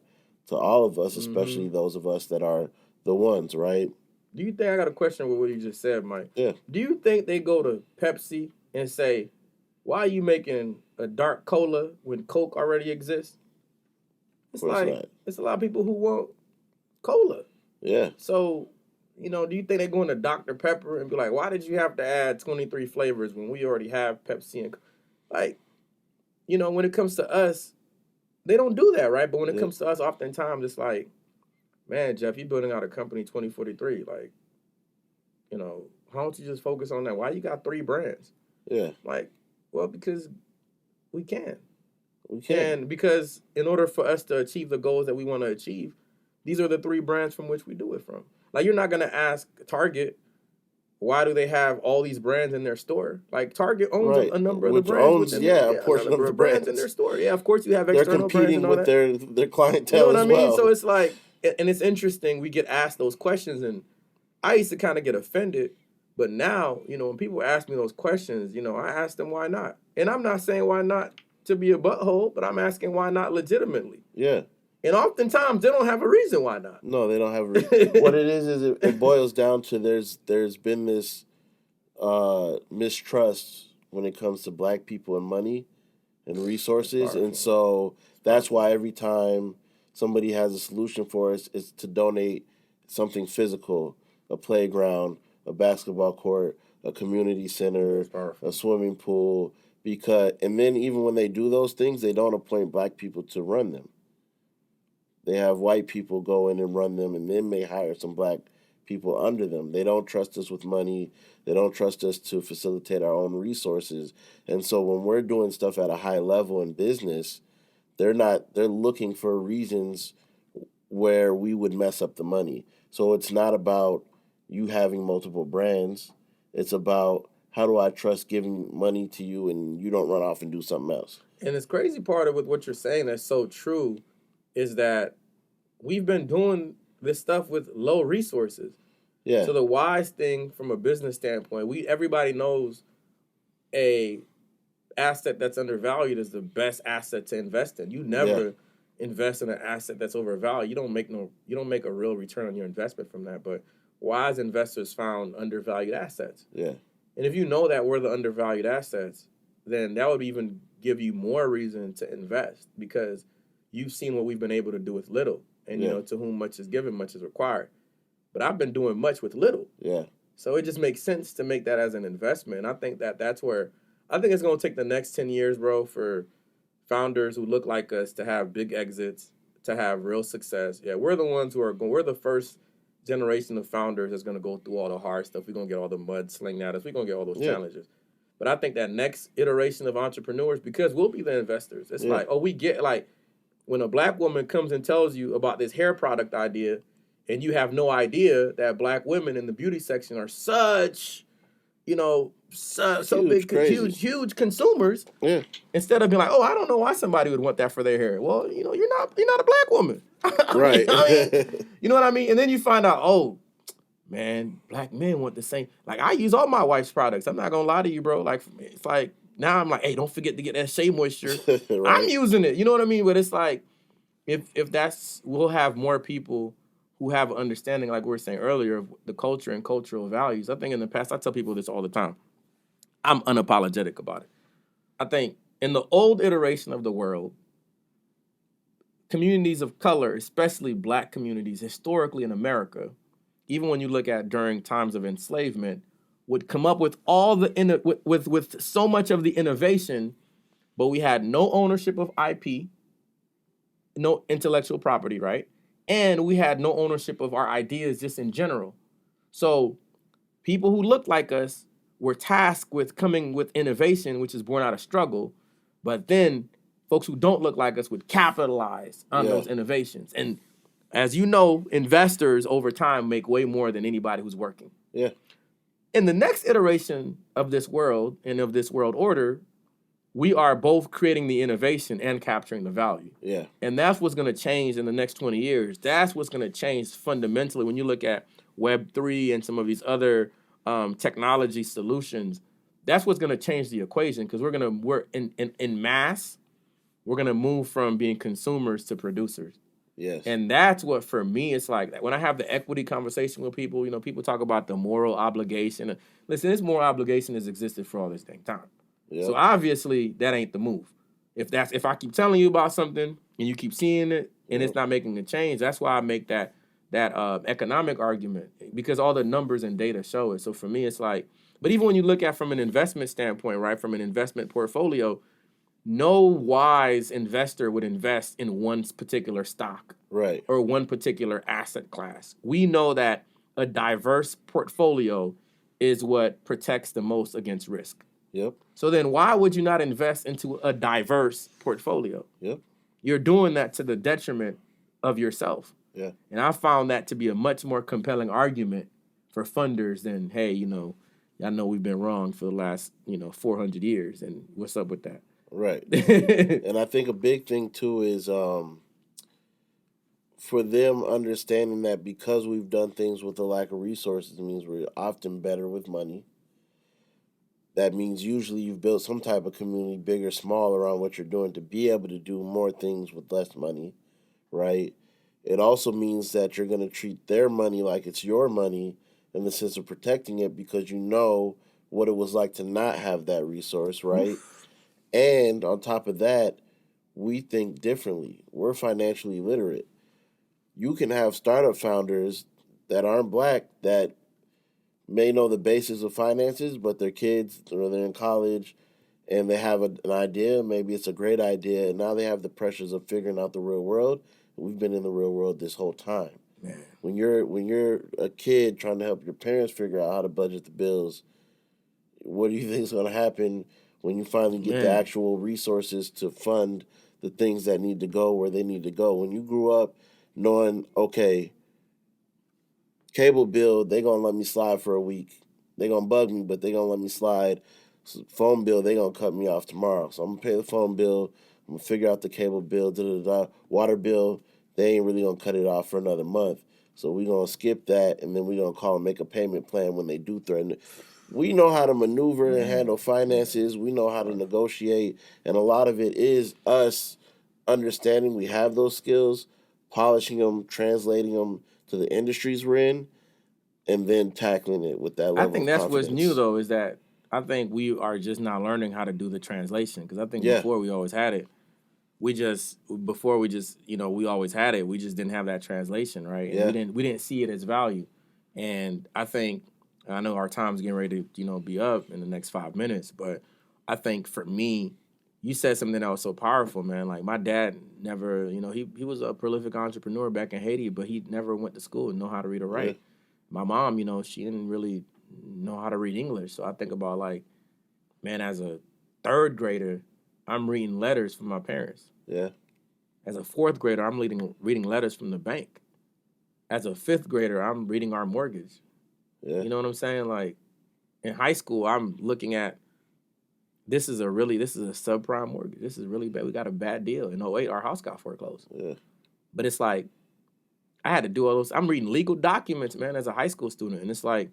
[SPEAKER 1] to all of us, especially those of us that are the ones, right?
[SPEAKER 2] Do you think, I got a question with what you just said, Mike?
[SPEAKER 1] Yeah.
[SPEAKER 2] Do you think they go to Pepsi and say, why are you making a dark cola when Coke already exists? It's like, it's a lot of people who want cola.
[SPEAKER 1] Yeah.
[SPEAKER 2] So, do you think they're going to Dr. Pepper and be like, why did you have to add 23 flavors when we already have Pepsi and like, when it comes to us, they don't do that, right? But when it comes to us, oftentimes it's like, man, Jeff, you're building out a company 2043. Like, how don't you just focus on that? Why you got 3 brands?
[SPEAKER 1] Yeah.
[SPEAKER 2] Like, well, because we can.
[SPEAKER 1] We can.
[SPEAKER 2] And because in order for us to achieve the goals that we want to achieve, these are the 3 brands from which we do it from. Like, you're not going to ask Target, why do they have all these brands in their store? Like, Target owns a number of the brands.
[SPEAKER 1] A portion of the brands
[SPEAKER 2] in their store. Yeah, of course you have external brands.
[SPEAKER 1] They're competing with their clientele as well.
[SPEAKER 2] You know what I mean? So it's like, and it's interesting, we get asked those questions, and I used to kind of get offended. But now, when people ask me those questions, I ask them why not. And I'm not saying why not to be a butthole, but I'm asking why not legitimately.
[SPEAKER 1] Yeah.
[SPEAKER 2] And oftentimes they don't have a reason why not.
[SPEAKER 1] No, they don't have a reason. What it is it boils down to there's been this mistrust when it comes to Black people and money and resources. And so that's why every time somebody has a solution for us, is to donate something physical, a playground, a basketball court, a community center, a swimming pool. And then even when they do those things, they don't appoint Black people to run them. They have white people go in and run them, and then may hire some Black people under them. They don't trust us with money. They don't trust us to facilitate our own resources. And so when we're doing stuff at a high level in business, they're looking for reasons where we would mess up the money. So it's not about you having multiple brands. It's about, how do I trust giving money to you and you don't run off and do something else?
[SPEAKER 2] And this crazy part of what you're saying that's so true is that we've been doing this stuff with low resources.
[SPEAKER 1] Yeah.
[SPEAKER 2] So the wise thing from a business standpoint, everybody knows a asset that's undervalued is the best asset to invest in. You never invest in an asset that's overvalued, you don't make a real return on your investment from that. But wise investors found undervalued assets.
[SPEAKER 1] Yeah.
[SPEAKER 2] And if you know that we're the undervalued assets, then that would even give you more reason to invest because you've seen what we've been able to do with little. And, you know, to whom much is given, much is required. But I've been doing much with little.
[SPEAKER 1] Yeah.
[SPEAKER 2] So it just makes sense to make that as an investment. And I think that's where, I think it's going to take the next 10 years, bro, for founders who look like us to have big exits, to have real success. Yeah, we're the ones who are going, we're the first generation of founders that's going to go through all the hard stuff. We're going to get all the mud slinged at us. We're going to get all those challenges. But I think that next iteration of entrepreneurs, because we'll be the investors, it's like, oh, we get, like, when a black woman comes and tells you about this hair product idea and you have no idea that black women in the beauty section are such, you know, so big, huge consumers.
[SPEAKER 1] Yeah.
[SPEAKER 2] Instead of being like, oh, I don't know why somebody would want that for their hair. Well, you know, you're not a black woman.
[SPEAKER 1] Right.
[SPEAKER 2] You know what I mean? And then you find out, oh, man, black men want the same. Like, I use all my wife's products. I'm not going to lie to you, bro. Like, it's like, now I'm like, hey, don't forget to get that Shea Moisture. Right. I'm using it. You know what I mean? But it's like, if that's, we'll have more people who have an understanding, like we were saying earlier, of the culture and cultural values. I think in the past, I tell people this all the time. I'm unapologetic about it. I think in the old iteration of the world, communities of color, especially black communities, historically in America, even when you look at during times of enslavement, would come up with all the with so much of the innovation, but we had no ownership of IP, no intellectual property, right? And we had no ownership of our ideas just in general. So people who looked like us were tasked with coming with innovation, which is born out of struggle, but then folks who don't look like us would capitalize on those innovations. And as you know, investors over time make way more than anybody who's working.
[SPEAKER 1] Yeah.
[SPEAKER 2] In the next iteration of this world and of this world order, we are both creating the innovation and capturing the value.
[SPEAKER 1] Yeah.
[SPEAKER 2] And that's what's going to change in the next 20 years. That's what's going to change fundamentally when you look at Web3 and some of these other technology solutions. That's what's going to change the equation because we're in mass, we're going to move from being consumers to producers.
[SPEAKER 1] Yes.
[SPEAKER 2] And that's what, for me, it's like when I have the equity conversation with people, you know, people talk about the moral obligation. Listen, this moral obligation has existed for all this dang time. Yep. So obviously that ain't the move. If I keep telling you about something and you keep seeing it and it's not making a change, that's why I make that economic argument because all the numbers and data show it. So for me, it's like, but even when you look at from an investment standpoint, right, from an investment portfolio, no wise investor would invest in one particular stock,
[SPEAKER 1] right,
[SPEAKER 2] or one particular asset class. We know that a diverse portfolio is what protects the most against risk.
[SPEAKER 1] Yep.
[SPEAKER 2] So then why would you not invest into a diverse portfolio?
[SPEAKER 1] Yep.
[SPEAKER 2] You're doing that to the detriment of yourself.
[SPEAKER 1] Yeah.
[SPEAKER 2] And I found that to be a much more compelling argument for funders than, hey, you know, I know we've been wrong for the last, 400 years, and what's up with that?
[SPEAKER 1] Right. And I think a big thing, too, is for them understanding that because we've done things with a lack of resources, it means we're often better with money. That means usually you've built some type of community, big or small, around what you're doing to be able to do more things with less money, right? It also means that you're going to treat their money like it's your money in the sense of protecting it because you know what it was like to not have that resource, right? And on top of that, we think differently. We're financially literate. You can have startup founders that aren't black that may know the basis of finances, but their kids, or they're in college, and they have an idea. Maybe it's a great idea, and now they have the pressures of figuring out the real world. We've been in the real world this whole time. Man. When you're a kid trying to help your parents figure out how to budget the bills, what do you think is going to happen when you finally get the actual resources to fund the things that need to go where they need to go? When you grew up knowing, okay, cable bill, they going to let me slide for a week. They going to bug me, but they going to let me slide. So phone bill, they going to cut me off tomorrow. So I'm going to pay the phone bill. I'm going to figure out the cable bill, Water bill, they ain't really going to cut it off for another month. So we going to skip that, and then we going to call and make a payment plan when they do threaten it. We know how to maneuver and handle finances. We know how to negotiate. And a lot of it is us understanding we have those skills, polishing them, translating them to the industries we're in, and then tackling it with that
[SPEAKER 2] I
[SPEAKER 1] level
[SPEAKER 2] think
[SPEAKER 1] of
[SPEAKER 2] that's
[SPEAKER 1] confidence.
[SPEAKER 2] what's new though, is that I think we are just now learning how to do the translation, because I think
[SPEAKER 1] Yeah.
[SPEAKER 2] before we always had it. We just we always had it. We just didn't have that translation, right? And
[SPEAKER 1] Yeah.
[SPEAKER 2] we didn't see it as value. And I know our time's getting ready to be up in the next 5 minutes, but I think for me, you said something that was so powerful, man. Like my dad never, he was a prolific entrepreneur back in Haiti, but he never went to school and know how to read or write.
[SPEAKER 1] Yeah.
[SPEAKER 2] My mom, she didn't really know how to read English. So I think about, like, man, as a third grader, I'm reading letters from my parents.
[SPEAKER 1] Yeah.
[SPEAKER 2] As a fourth grader, I'm reading letters from the bank. As a fifth grader, I'm reading our mortgage.
[SPEAKER 1] Yeah.
[SPEAKER 2] You know what I'm saying? Like in high school, I'm looking at this is a subprime mortgage. This is really bad. We got a bad deal. In '08, our house got foreclosed.
[SPEAKER 1] Yeah.
[SPEAKER 2] But it's like I had to do all those. I'm reading legal documents, man, as a high school student, and it's like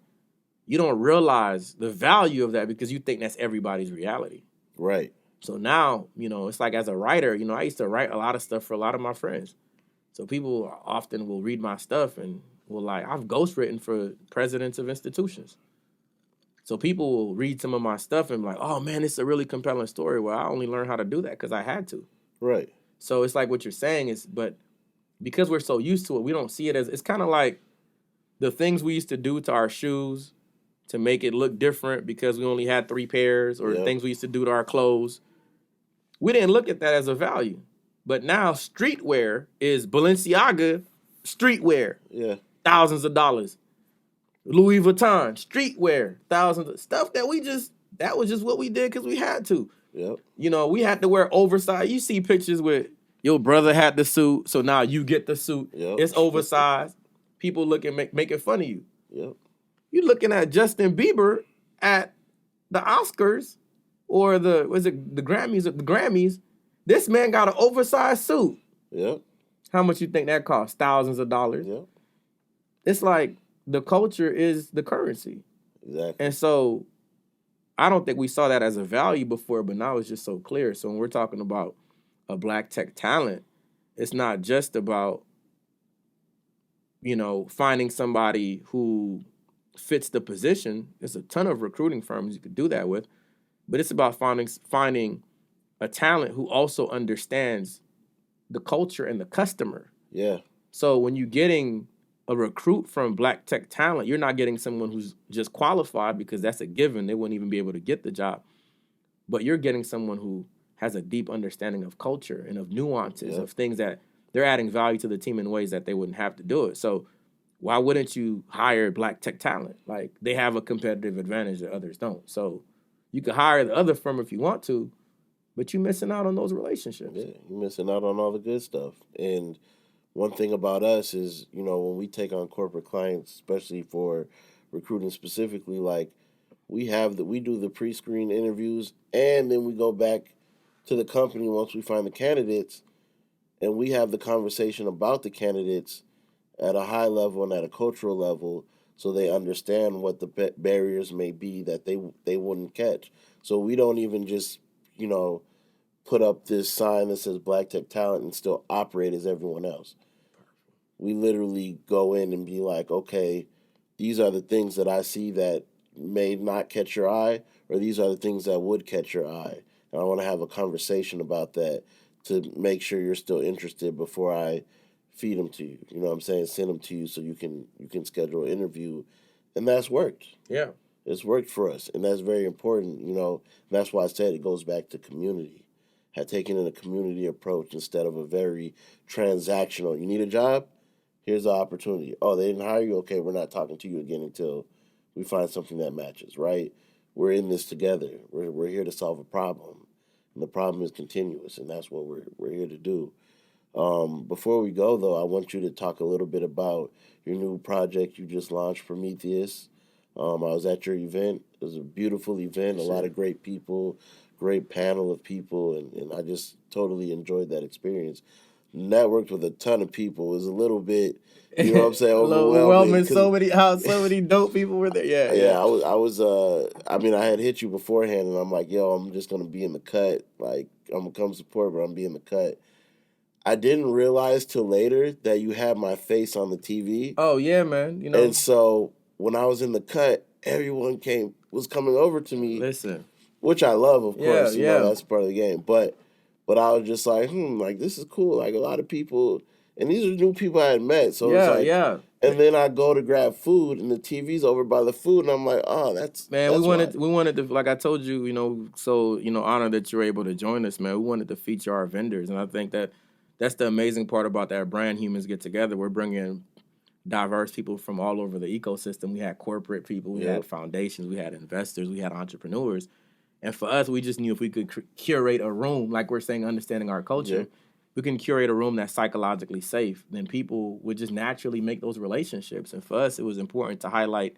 [SPEAKER 2] you don't realize the value of that because you think that's everybody's reality.
[SPEAKER 1] Right.
[SPEAKER 2] So now, it's like as a writer, I used to write a lot of stuff for a lot of my friends. So people often will read my stuff and will I've ghostwritten for presidents of institutions. So people will read some of my stuff and be like, oh man, it's a really compelling story. Well, I only learned how to do that because I had to.
[SPEAKER 1] Right.
[SPEAKER 2] So it's like what you're saying is, but because we're so used to it, we don't see it as, it's kind of like the things we used to do to our shoes to make it look different because we only had 3 pairs, or things we used to do to our clothes. We didn't look at that as a value. But now streetwear is Balenciaga streetwear.
[SPEAKER 1] Yeah.
[SPEAKER 2] Thousands of dollars. Louis Vuitton streetwear. Thousands of stuff that that was just what we did because we had to.
[SPEAKER 1] Yep.
[SPEAKER 2] We had to wear oversized. You see pictures with your brother had the suit, so now you get the suit.
[SPEAKER 1] Yep.
[SPEAKER 2] It's oversized. People making fun of you.
[SPEAKER 1] Yep.
[SPEAKER 2] You looking at Justin Bieber at the Oscars or the Grammys? The Grammys. This man got an oversized suit.
[SPEAKER 1] Yep.
[SPEAKER 2] How much you think that costs? Thousands of dollars.
[SPEAKER 1] Yep.
[SPEAKER 2] It's like the culture is the currency.
[SPEAKER 1] Exactly.
[SPEAKER 2] And so I don't think we saw that as a value before, but now it's just so clear. So when we're talking about a black tech talent, it's not just about, finding somebody who fits the position. There's a ton of recruiting firms you could do that with, but it's about finding a talent who also understands the culture and the customer.
[SPEAKER 1] Yeah.
[SPEAKER 2] So when you're getting a recruit from black tech talent, you're not getting someone who's just qualified because that's a given. They wouldn't even be able to get the job. But you're getting someone who has a deep understanding of culture and of nuances, of things that they're adding value to the team in ways that they wouldn't have to do it. So why wouldn't you hire black tech talent? Like, they have a competitive advantage that others don't. So you could hire the other firm if you want to, but you're missing out on those relationships.
[SPEAKER 1] Yeah, you're missing out on all the good stuff. And one thing about us is, when we take on corporate clients, especially for recruiting specifically, like we do the pre-screen interviews, and then we go back to the company once we find the candidates, and we have the conversation about the candidates at a high level and at a cultural level, so they understand what the barriers may be that they wouldn't catch. So we don't even just, put up this sign that says Black Tech Talent and still operate as everyone else. We literally go in and be like, okay, these are the things that I see that may not catch your eye, or these are the things that would catch your eye. And I want to have a conversation about that to make sure you're still interested before I feed them to you. You know what I'm saying? Send them to you so you can schedule an interview. And that's worked.
[SPEAKER 2] Yeah.
[SPEAKER 1] It's worked for us. And that's very important, And that's why I said it goes back to community. Had taken in a community approach instead of a very transactional. You need a job? Here's the opportunity. Oh, they didn't hire you? Okay, we're not talking to you again until we find something that matches, right? We're in this together. We're here to solve a problem. And the problem is continuous, and that's what we're here to do. Before we go, though, I want you to talk a little bit about your new project you just launched, Prometheus. I was at your event. It was a beautiful event, a lot of great people, great panel of people, and I just totally enjoyed that experience. Networked with a ton of people. It was a little bit, you know what I'm saying, overwhelming.
[SPEAKER 2] So many dope people were there. Yeah,
[SPEAKER 1] yeah. I was. I had hit you beforehand, and I'm like, yo, I'm just gonna be in the cut. Like, I'm gonna come support, but I'm be in the cut. I didn't realize till later that you had my face on the TV.
[SPEAKER 2] Oh yeah, man. You know.
[SPEAKER 1] And so when I was in the cut, everyone was coming over to me.
[SPEAKER 2] Listen.
[SPEAKER 1] Which I love, of course. You
[SPEAKER 2] Yeah.
[SPEAKER 1] know, that's part of the game. But I was just like, like, this is cool. Like, a lot of people, and these are new people I had met. So it's like, and then I go to grab food, and the TV's over by the food, and I'm like, oh, that's
[SPEAKER 2] man.
[SPEAKER 1] That's
[SPEAKER 2] we wanted to, like I told you, you know, so honored that you're able to join us, man. We wanted to feature our vendors, and I think that's the amazing part about that brand. Humans Get Together. We're bringing diverse people from all over the ecosystem. We had corporate people, we had foundations, we had investors, we had entrepreneurs. And for us, we just knew if we could curate a room, like we're saying, understanding our culture, we can curate a room that's psychologically safe, then people would just naturally make those relationships. And for us, it was important to highlight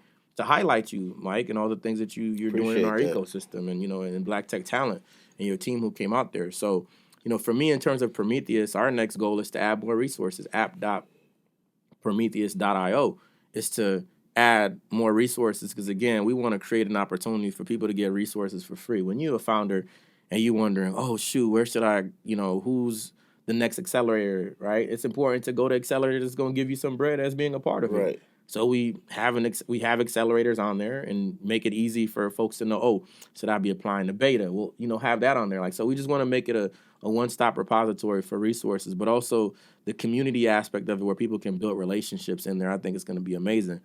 [SPEAKER 2] you, Mike, and all the things that you're doing in our ecosystem, and in Black Tech Talent and your team who came out there. So, for me, in terms of Prometheus, our next goal is to add more resources. App.prometheus.io is to add more resources, because again, we want to create an opportunity for people to get resources for free. When you're a founder and you're wondering, oh shoot, where should I, who's the next accelerator, right? It's important to go to accelerator that's going to give you some bread as being a part of it. So we have accelerators on there and make it easy for folks to know, oh, should I be applying to beta? Well, have that on there. Like, so we just want to make it a one-stop repository for resources, but also the community aspect of it where people can build relationships in there. I think it's going to be amazing.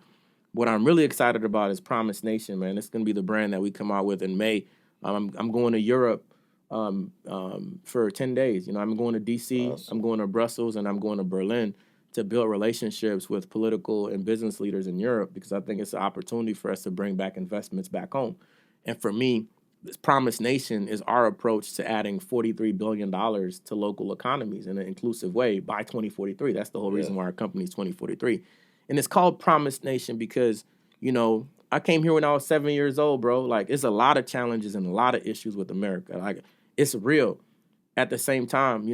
[SPEAKER 2] What I'm really excited about is Promise Nation, man. It's going to be the brand that we come out with in May. I'm going to Europe for 10 days. I'm going to D.C., awesome. I'm going to Brussels, and I'm going to Berlin to build relationships with political and business leaders in Europe, because I think it's an opportunity for us to bring back investments back home. And for me, this Promise Nation is our approach to adding $43 billion to local economies in an inclusive way by 2043. That's the whole reason why our company is 2043. And it's called Promise Nation because, I came here when I was 7 years old, bro. Like, it's a lot of challenges and a lot of issues with America. Like, it's real. At the same time,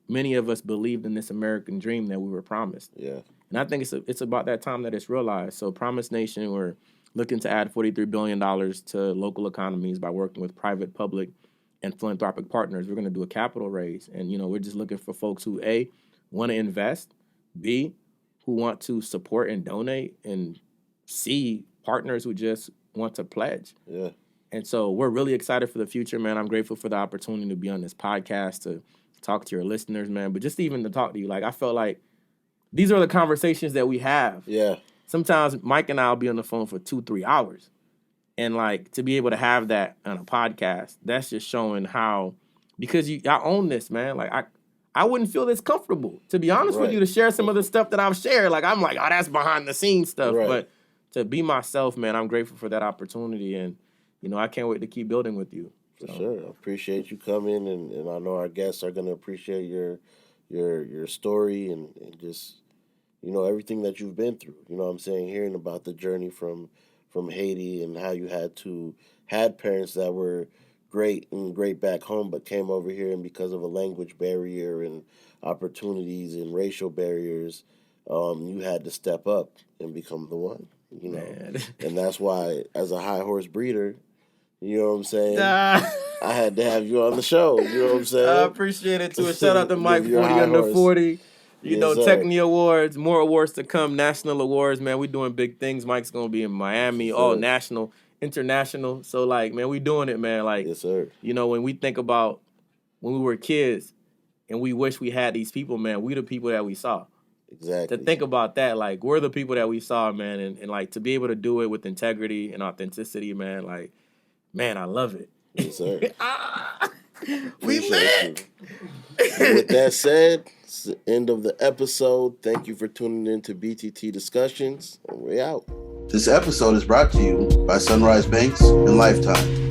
[SPEAKER 2] many of us believed in this American dream that we were promised. Yeah. And I think it's about that time that it's realized. So Promise Nation, we're looking to add $43 billion to local economies by working with private, public, and philanthropic partners. We're going to do a capital raise. And, we're just looking for folks who, A, want to invest, B, who want to support and donate, and C, partners who just want to pledge. Yeah. And so we're really excited for the future, man. I'm grateful for the opportunity to be on this podcast, to talk to your listeners, man. But just even to talk to you, like, I felt like these are the conversations that we have. Yeah. Sometimes Mike and I will be on the phone for 2-3 hours. And, like, to be able to have that on a podcast, that's just showing how, because I own this, man. Like, I wouldn't feel this comfortable, to be honest with you, to share some of the stuff that I've shared. Like, I'm like, oh, that's behind the scenes stuff. But to be myself, man, I'm grateful for that opportunity. And, I can't wait to keep building with you.
[SPEAKER 1] For sure. I appreciate you coming, and I know our guests are going to appreciate your story and just, everything that you've been through. You know what I'm saying? Hearing about the journey from Haiti and how you had parents that were great back home, but came over here, and because of a language barrier and opportunities and racial barriers, you had to step up and become the one, And that's why, as a high horse breeder, you know what I'm saying? I had to have you on the show. You know what I'm saying?
[SPEAKER 2] I appreciate it, too. A shout out to Mike, 40 under 40. Techni Awards, more awards to come, national awards, man. We doing big things. Mike's going to be in Miami, all national, international. So, like, man, we doing it, man. Like, yes, sir. When we think about when we were kids and we wish we had these people, man, we the people that we saw. Exactly. To think about that, like, we're the people that we saw, man. And like, to be able to do it with integrity and authenticity, man, like, man, I love it. Yes, sir.
[SPEAKER 1] We lit. With that said, it's the end of the episode. Thank you for tuning in to BTT Discussions, and we're out. This episode is brought to you by Sunrise Banks and Lifetime.